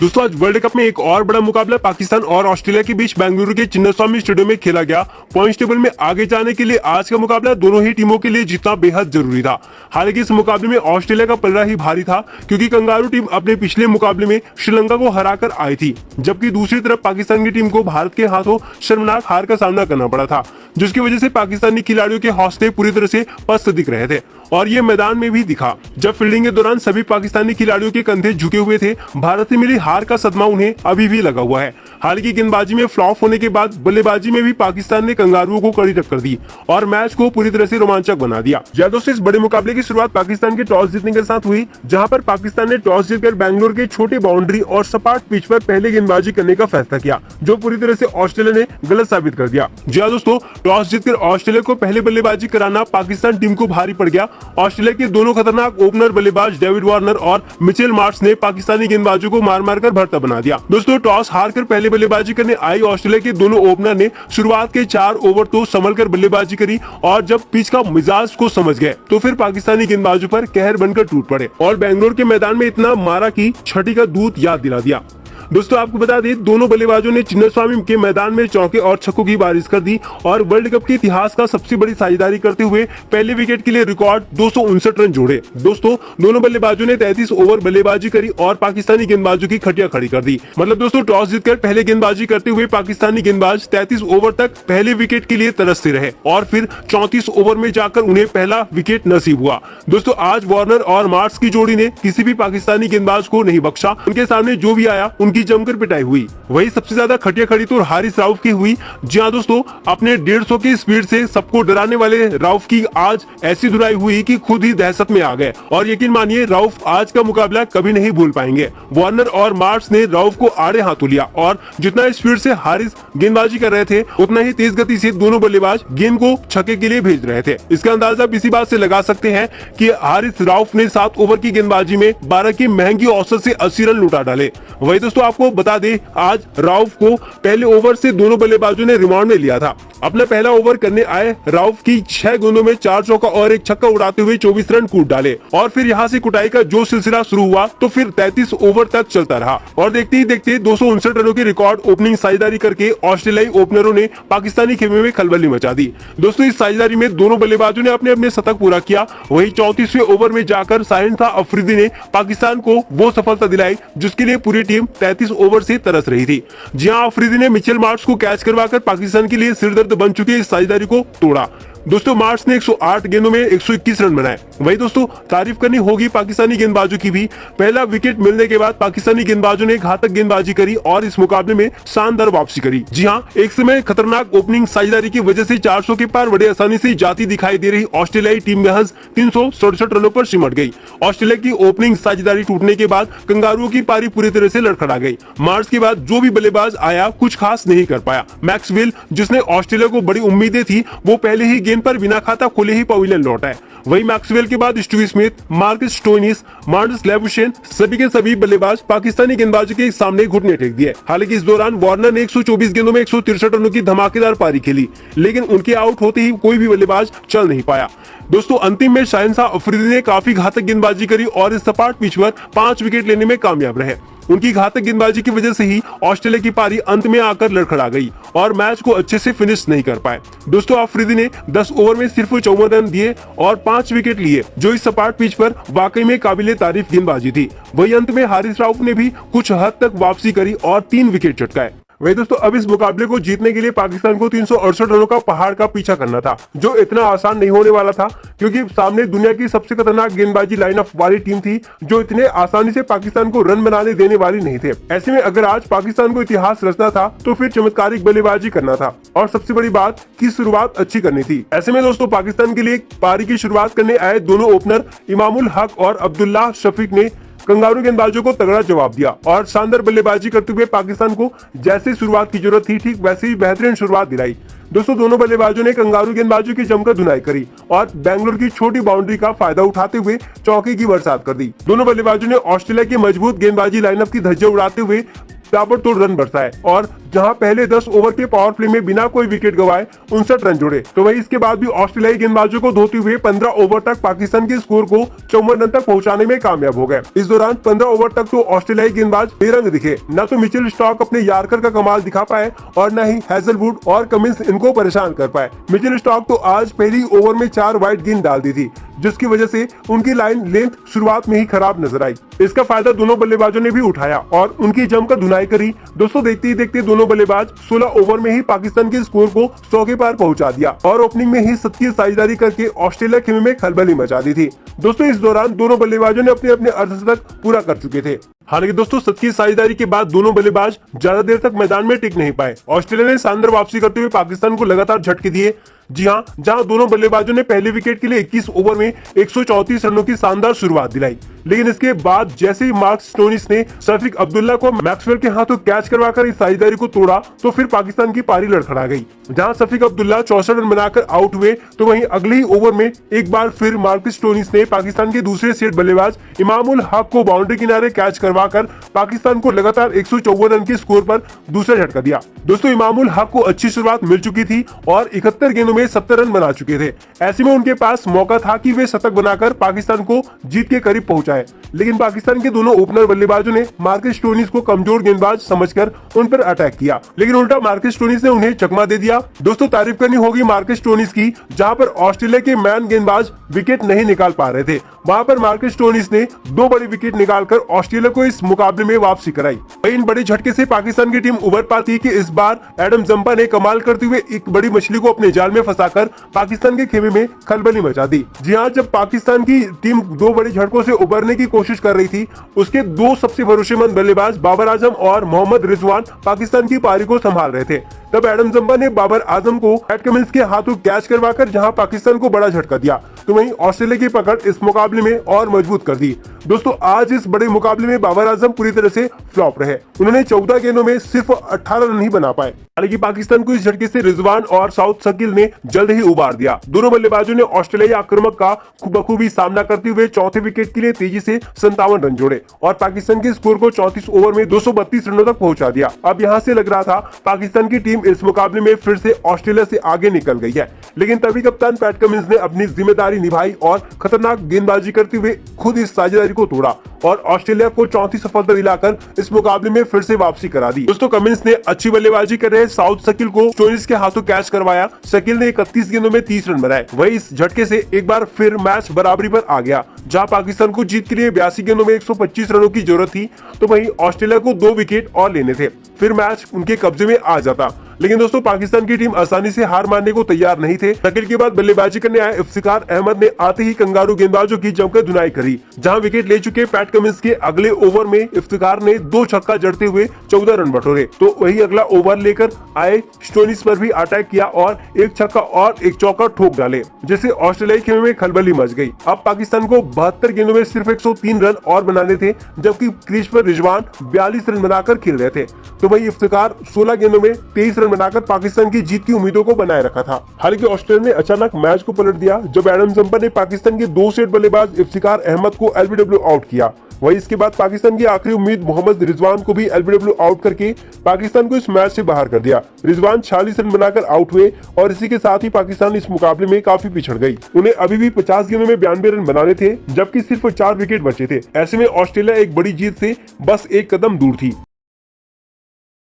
दोस्तों आज world cup में एक और बड़ा मुकाबला पाकिस्तान और ऑस्ट्रेलिया के बीच बेंगलुरु के चिन्नास्वामी स्टेडियम में खेला गया। पॉइंट्स टेबल में आगे जाने के लिए आज का मुकाबला दोनों ही टीमों के लिए जीतना बेहद जरूरी था। हालांकि इस मुकाबले में ऑस्ट्रेलिया का पलड़ा ही भारी था, क्योंकि कंगारू टीम अपने पिछले मुकाबले में श्रीलंका को हराकर आई थी, जबकि दूसरी तरफ पाकिस्तान की टीम को भारत के हाथों शर्मनाक हार का सामना करना पड़ा था, जिसकी वजह से पाकिस्तानी खिलाड़ियों के हौसले पूरी तरह से पस्त दिख रहे थे और ये मैदान में भी दिखा। जब फील्डिंग के दौरान सभी पाकिस्तानी खिलाड़ियों के कंधे झुके हुए थे, भारत से मिली हार का सदमा उन्हें अभी भी लगा हुआ है। हालांकि गेंदबाजी में फ्लॉप होने के बाद बल्लेबाजी में भी पाकिस्तान ने कंगारुओं को कड़ी टक्कर दी और मैच को पूरी तरह से रोमांचक बना दिया। दोस्तों इस बड़े मुकाबले की शुरुआत पाकिस्तान के टॉस जीतने के साथ हुई, जहां पर पाकिस्तान ने टॉस जीतकर बेंगलुरु के छोटे बाउंड्री और सपाट पिच पर पहले गेंदबाजी करने का फैसला किया, जो पूरी तरह से ऑस्ट्रेलिया ने गलत साबित कर दिया। दोस्तों टॉस जीतकर ऑस्ट्रेलिया को पहले बल्लेबाजी कराना पाकिस्तान टीम को भारी पड़ गया। ऑस्ट्रेलिया के दोनों खतरनाक ओपनर बल्लेबाज डेविड वार्नर और मिचेल मार्श ने पाकिस्तानी गेंदबाजों को मार मार कर भरता बना दिया। दोस्तों टॉस हारकर पहले बल्लेबाजी करने आई ऑस्ट्रेलिया के दोनों ओपनर ने शुरुआत के 4 ओवर तो संभल कर बल्लेबाजी करी और जब पिच का मिजाज को समझ गए तो फिर पाकिस्तानी गेंदबाजों पर कहर बनकर टूट पड़े और बेंगलुरु के मैदान में इतना मारा कि छठी का दूध याद दिला दिया। दोस्तों आपको बता दें, दोनों बल्लेबाजों ने चिन्नास्वामी के मैदान में चौके और छक्कों की बारिश कर दी और वर्ल्ड कप के इतिहास का सबसे बड़ी साझेदारी करते हुए पहले विकेट के लिए रिकॉर्ड 259 रन जोड़े। दोस्तों दोनों बल्लेबाजों ने 33 ओवर बल्लेबाजी करी और पाकिस्तानी गेंदबाजों की खटिया खड़ी कर दी। मतलब दोस्तों टॉस जीतकर पहले गेंदबाजी करते हुए पाकिस्तानी गेंदबाज 33 ओवर तक पहले विकेट के लिए तरसते रहे और फिर 34 ओवर में जाकर उन्हें पहला विकेट नसीब हुआ। दोस्तों आज वार्नर और मार्श की जोड़ी ने किसी भी पाकिस्तानी गेंदबाज को नहीं बख्शा, उनके सामने जो भी आया उनकी जमकर पिटाई हुई। वही सबसे ज्यादा खटिया खड़ी तो हारिस राउफ की हुई। जी हाँ दोस्तों, अपने 150 की स्पीड से सबको डराने वाले राउफ की आज ऐसी धुलाई हुई कि खुद ही दहशत में आ गए और यकीन मानिए राउफ आज का मुकाबला कभी नहीं भूल पाएंगे। वार्नर और मार्श ने राउफ को आड़े हाथों लिया और जितना स्पीड से हारिस गेंदबाजी कर रहे थे उतना ही तेज गति से दोनों बल्लेबाज गेंद को छक्के के लिए भेज रहे थे। इसका अंदाजा इसी बात से लगा सकते हैं कि हारिस राउफ ने 7 ओवर की गेंदबाजी में 12 की महंगी औसत से 80 रन लुटा डाले। वही दोस्तों आपको बता दें, आज राउफ को पहले ओवर से दोनों बल्लेबाजों ने रिमांड में लिया था। अपना पहला ओवर करने आए राउफ की 6 गेंदों में 4 चौका और 1 छक्का उड़ाते हुए 24 रन कूट डाले और फिर यहां से कुटाई का जो सिलसिला शुरू हुआ तो फिर 33 ओवर तक चलता रहा और देखते ही देखते 259 रनों की रिकॉर्ड ओपनिंग साझेदारी करके ऑस्ट्रेलियाई ओपनरों ने पाकिस्तानी खेमे में खलबली मचा दी। दोस्तों इस साझेदारी में दोनों बल्लेबाजों ने अपने अपने शतक पूरा किया। वही 34वें ओवर में जाकर शाहिन अफरीदी ने पाकिस्तान को वो सफलता दिलाई जिसके लिए पूरी टीम 33 ओवर से तरस रही थी। जी हां, अफरीदी ने मिचेल मार्श को कैच करवाकर पाकिस्तान के लिए सिरदर्द बन चुकी इस साझेदारी को तोड़ा। दोस्तों मार्श ने 108 गेंदों में 121 रन बनाए। वही दोस्तों तारीफ करनी होगी पाकिस्तानी गेंदबाजों की भी। पहला विकेट मिलने के बाद पाकिस्तानी गेंदबाजों ने घातक गेंदबाजी करी और इस मुकाबले में शानदार वापसी करी। जी हां, एक समय खतरनाक ओपनिंग साझेदारी की वजह से 400 के पार बड़े आसानी से जाती दिखाई दे रही ऑस्ट्रेलियाई टीम महज 367 रनों पर सिमट गई। ऑस्ट्रेलिया की ओपनिंग साझेदारी टूटने के बाद कंगारुओं की पारी पूरी तरह से लड़खड़ा गई। मार्च के बाद जो भी बल्लेबाज आया कुछ खास नहीं कर पाया। मैक्सवेल जिसने ऑस्ट्रेलिया को बड़ी उम्मीदें थी, वो पहले ही पर बिना खाता खोले ही पवेलियन लौटा है। वही मैक्सवेल के बाद Steve Smith, Marcus Stoinis, Marnus Labuschagne सभी के सभी बल्लेबाज पाकिस्तानी गेंदबाजों के सामने घुटने टेक दिए। हालांकि इस दौरान वार्नर ने 124 गेंदों में 163 रनों की धमाकेदार पारी खेली, लेकिन उनके आउट होते ही कोई भी बल्लेबाज चल नहीं पाया। दोस्तों अंतिम में शाहिन अफरीदी ने काफी घातक गेंदबाजी करी और इस सपाट पिच पर 5 विकेट लेने में कामयाब रहे। उनकी घातक गेंदबाजी की वजह से ही ऑस्ट्रेलिया की पारी अंत में आकर लड़खड़ा गई और मैच को अच्छे से फिनिश नहीं कर पाए। दोस्तों अफरीदी ने 10 ओवर में सिर्फ 54 रन दिए और 5 विकेट लिए, जो इस सपाट पिच पर वाकई में काबिले तारीफ गेंदबाजी थी। वही अंत में हारिस राउफ ने भी कुछ हद तक वापसी करी और 3 विकेट चटकाए। वही दोस्तों अब इस मुकाबले को जीतने के लिए पाकिस्तान को 368 रनों का पहाड़ का पीछा करना था, जो इतना आसान नहीं होने वाला था, क्योंकि सामने दुनिया की सबसे खतरनाक गेंदबाजी लाइनअप वाली टीम थी जो इतने आसानी से पाकिस्तान को रन बनाने देने वाली नहीं थे। ऐसे में अगर आज पाकिस्तान को इतिहास रचना था तो फिर चमत्कारिक बल्लेबाजी करना था और सबसे बड़ी बात की शुरुआत अच्छी करनी थी। ऐसे में दोस्तों पाकिस्तान के लिए पारी की शुरुआत करने आए दोनों ओपनर इमामुल हक और अब्दुल्ला शफीक ने कंगारू गेंदबाजों को तगड़ा जवाब दिया और शानदार बल्लेबाजी करते हुए पाकिस्तान को जैसे शुरुआत की जरूरत थी ठीक वैसे ही बेहतरीन शुरुआत दिलाई। दोस्तों दोनों बल्लेबाजों ने कंगारू गेंदबाजों की जमकर धुनाई करी और बेंगलुरु की छोटी बाउंड्री का फायदा उठाते हुए चौके की बरसात कर दी। दोनों बल्लेबाजों ने ऑस्ट्रेलिया की मजबूत गेंदबाजी लाइनअप की धज्जियां उड़ाते हुए ताबड़तोड़ रन बरसाए और जहां पहले 10 ओवर के पावर प्ले में बिना कोई विकेट गंवाए 59 रन जोड़े। तो वही इसके बाद भी ऑस्ट्रेलियाई गेंदबाजों को धोते हुए 15 ओवर तक पाकिस्तान के स्कोर को 54 रन तक पहुंचाने में कामयाब हो गए। इस दौरान 15 ओवर तक तो ऑस्ट्रेलियाई गेंदबाज बेरंग दिखे, न तो मिचेल स्टार्क अपने यार्कर का कमाल दिखा पाए और न ही हैजलवुड और कमिंस इनको परेशान कर पाए। मिचेल स्टार्क तो आज पहली ओवर में 4 वाइड गेंद डाल दी थी, जिसकी वजह से उनकी लाइन लेंथ शुरुआत में ही खराब नजर आई। इसका फायदा दोनों बल्लेबाजों ने भी उठाया और उनकी जमकर धुनाई करी। दोस्तों देखते ही देखते दोनों बल्लेबाज 16 ओवर में ही पाकिस्तान के स्कोर को 100 के पार पहुंचा दिया और ओपनिंग में ही 37 साझेदारी करके ऑस्ट्रेलिया खेमे में खलबली मचा दी थी। दोस्तों इस दौरान दोनों बल्लेबाजों ने अपने अपने अर्धशतक पूरा कर चुके थे। हालांकि दोस्तों 37 साझेदारी के बाद दोनों बल्लेबाज ज्यादा देर तक मैदान में टिक नहीं पाए। ऑस्ट्रेलिया ने शानदार वापसी करते हुए पाकिस्तान को लगातार झटके दिए। जी हां, जहां दोनों बल्लेबाजों ने पहले विकेट के लिए 21 ओवर में 134 रनों की शानदार शुरुआत दिलाई, लेकिन इसके बाद जैसे ही मार्क स्टोनिस ने शफीक अब्दुल्ला को मैक्सवेल के हाथों कैच करवाकर इस साझेदारी को तोड़ा तो फिर पाकिस्तान की पारी लड़खड़ा गई। जहां शफीक अब्दुल्ला 64 रन बनाकर आउट हुए तो वहीं अगले ही ओवर में एक बार फिर मार्क स्टोनिस ने पाकिस्तान के दूसरे सेट बल्लेबाज इमामुल हक को बाउंड्री किनारे कैच करवाकर पाकिस्तान को लगातार 154 रन के स्कोर पर दूसरा झटका दिया। दोस्तों इमामुल हक को अच्छी शुरुआत मिल चुकी थी और 71 गेंदों में 70 रन बना चुके थे। ऐसे में उनके पास मौका था कि वे शतक बनाकर पाकिस्तान को जीत के करीब पहुंचाए, लेकिन पाकिस्तान के दोनों ओपनर बल्लेबाजों ने मार्कस स्टोनिस को कमजोर गेंदबाज समझकर उन पर अटैक किया, लेकिन उल्टा मार्कस स्टोनिस ने उन्हें चकमा दे दिया। दोस्तों तारीफ करनी होगी मार्कस स्टोनिस की, जहां पर ऑस्ट्रेलिया के मैन गेंदबाज विकेट नहीं निकाल पा रहे थे, वहां पर मार्कस स्टोनिस ने 2 बड़ी विकेट निकालकर ऑस्ट्रेलिया को इस मुकाबले में वापसी कराई। इन बड़े झटके से पाकिस्तान की टीम उभर पाती है कि इस बार एडम जंपा ने कमाल करते हुए एक बड़ी मछली को अपने जाल में फंसाकर पाकिस्तान के खेमे में खलबली मचा दी। जी हां, जब पाकिस्तान की टीम 2 बड़े झटकों से उबरने की कोशिश कर रही थी, उसके 2 सबसे भरोसेमंद बल्लेबाज बाबर आजम और मोहम्मद रिजवान पाकिस्तान की पारी को संभाल रहे थे। तब एडम जंपा ने बाबर आजम को पैट कमिंस के हाथों कैच करवाकर जहां पाकिस्तान को बड़ा झटका दिया, तो वहीं ऑस्ट्रेलिया की पकड़ इस मुकाबले में और मजबूत कर दी। दोस्तों आज इस बड़े मुकाबले में बाबर आजम पूरी तरह से फ्लॉप रहे। उन्होंने 14 गेंदों में सिर्फ 18 रन ही बना पाए। हालांकि पाकिस्तान को इस झटके से रिजवान और साउथ शकील ने जल्द ही उबार दिया। दोनों बल्लेबाजों ने ऑस्ट्रेलियाई आक्रामक का बखूबी सामना करते हुए चौथे विकेट के लिए तेजी से 57 रन जोड़े और पाकिस्तान के स्कोर को 34 ओवर में 232 रनों तक पहुंचा दिया। अब यहां से लग रहा था पाकिस्तान की टीम इस मुकाबले में फिर से ऑस्ट्रेलिया से आगे निकल गई है, लेकिन तभी कप्तान पैट कमिंस ने अपनी जिम्मेदारी निभाई और खतरनाक गेंदबाजी करते हुए खुद इस साझेदारी को तोड़ा और ऑस्ट्रेलिया को चौथी सफलता दिलाकर इस मुकाबले में फिर से वापसी करा दी। दोस्तों कमिंस ने अच्छी बल्लेबाजी कर रहे साउथ शकील को स्टोनिस के हाथों कैच करवाया। शकील ने 31 गेंदों में 30 रन बनाए। वही इस झटके से एक बार फिर मैच बराबरी पर आ गया, जहां पाकिस्तान को जीत के लिए 82 गेंदों में 125 रनों की जरूरत थी, तो वहीं ऑस्ट्रेलिया को 2 विकेट और लेने थे, फिर मैच उनके कब्जे में आ जाता। लेकिन दोस्तों पाकिस्तान की टीम आसानी से हार मानने को तैयार नहीं थे। शकील के बाद बल्लेबाजी करने आए इफ्तिकार अहमद ने आते ही कंगारू गेंदबाजों की जमकर धुनाई करी। जहां विकेट ले चुके पैट कमिंस के अगले ओवर में इफ्तिकार ने 2 छक्का जड़ते हुए 14 रन बटोरे, तो वही अगला ओवर लेकर आए स्टोनिस पर भी अटैक किया और 1 छक्का और 1 चौका ठोक डाले, जिससे ऑस्ट्रेलियाई खेमे में खलबली मच गई। अब पाकिस्तान को 72 गेंदों में सिर्फ 103 रन और बनाने थे, जबकि क्रीज पर रिजवान 42 रन बनाकर खेल रहे थे, तो वही इफ्तिकार 16 गेंदों में 23 रन बनाकर पाकिस्तान की जीत की उम्मीदों को बनाए रखा था। हालांकि ऑस्ट्रेलिया ने अचानक मैच को पलट दिया जब एडम जंपा ने पाकिस्तान के 2 सेट बल्लेबाज इफ्तिकार अहमद को एलबीडब्ल्यू आउट किया। वहीं इसके बाद पाकिस्तान की आखिरी उम्मीद मोहम्मद रिजवान को भी एलबीडब्ल्यू आउट करके पाकिस्तान को इस मैच से बाहर कर दिया। रिजवान 46 रन बनाकर आउट हुए और इसी के साथ ही पाकिस्तान इस मुकाबले में काफी पिछड़ गई। उन्हें अभी भी 50 गेंदों में 92 रन बनाने थे, जबकि सिर्फ 4 विकेट बचे थे। ऐसे में ऑस्ट्रेलिया एक बड़ी जीत से बस एक कदम दूर थी।